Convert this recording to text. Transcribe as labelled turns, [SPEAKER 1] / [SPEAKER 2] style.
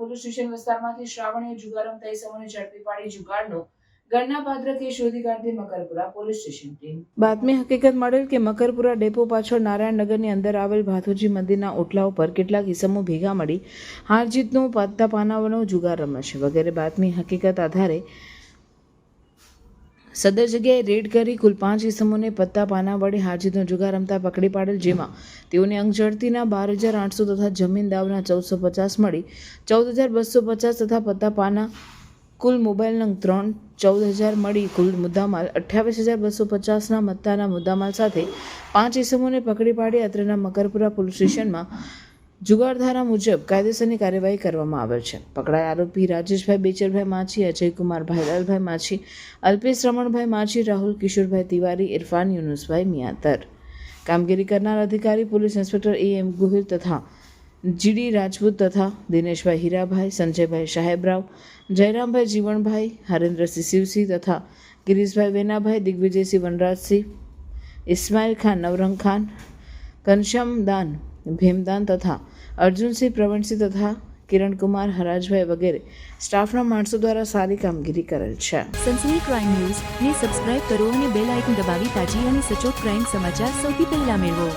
[SPEAKER 1] Police station વિસ્તારમાંથી શ્રાવણીય જુગાર રમતા ઇસમોને ઝડપી પાડી જુગારનો ગણનાપાત્ર કેસ શોધી કાઢતી મકરપુરા પોલીસ સ્ટેશન ટીમ। બાતમી હકીકત મળેલ કે મકરપુરા ડેપો પાછળ નારાયણનગરની અંદર આવેલ ભાથોજી મંદિરના ઓટલા ઉપર કેટલાક ઇસમો ભેગા મળી હાર જીતનો પત્તા પાનાવાનો જુગાર રમે છે વગેરે બાતમી હકીકત આધારે સદર જગ્યાએ રેડ કરી કુલ 5 ઇસમોને પત્તા પાના વડે હારજીતનો જુગાર રમતા પકડી પાડેલ, જેમાં તેઓને અંક ઝડતીના 12,800 તથા જમીન દાવના 1,450 મળી 14,250 તથા પત્તા પાના કુલ મોબાઈલ નંગ 3 14,000 મળી કુલ મુદ્દામાલ 28,250ના મત્તાના મુદ્દામાલ સાથે 5 ઇસમોને પકડી પાડી અત્રેના મકરપુરા પોલીસ સ્ટેશનમાં જુગારધારા મુજબ કાયદેસરની કાર્યવાહી કરવામાં આવેલ છે। પકડાયેલ આરોપી રાજેશભાઈ બેચરભાઈ માછી, અજયકુમાર ભાઈલાલભાઈ માછી, અલ્પેશ રમણભાઈ માછી, રાહુલ કિશોરભાઈ તિવારી, ઇરફાન યુનુસભાઈ મિયાતર। કામગીરી કરનાર અધિકારી પોલીસ ઇન્સ્પેક્ટર AM ગોહિલ તથા GD રાજપૂત તથા દિનેશભાઈ હીરાભાઈ, સંજયભાઈ સાહેબરાવ, જયરામભાઈ જીવણભાઈ, હરેન્દ્રસિંહ શિવસિંહ તથા ગિરીશભાઈ વેનાભાઈ, દિગ્વિજયસિંહ વનરાજસિંહ, ઇસ્માઇલ ખાન નવરંગ ખાન, ઘનશ્યામ દાન ભીમદાન તથા અર્જુનસિંહ પ્રવીણસિંહ તથા કિરણકુમાર હરાજભાઈ વગેરે સ્ટાફના માણસો દ્વારા સારી કામગીરી કરેલ છે।
[SPEAKER 2] સનસની ક્રાઇમ ન્યૂઝ ને સબસ્ક્રાઇબ કરો અને બેલ આઇકન દબાવી તાજી અને સચોટ ક્રાઇમ સમાચાર સૌથી પહેલા મેળવો।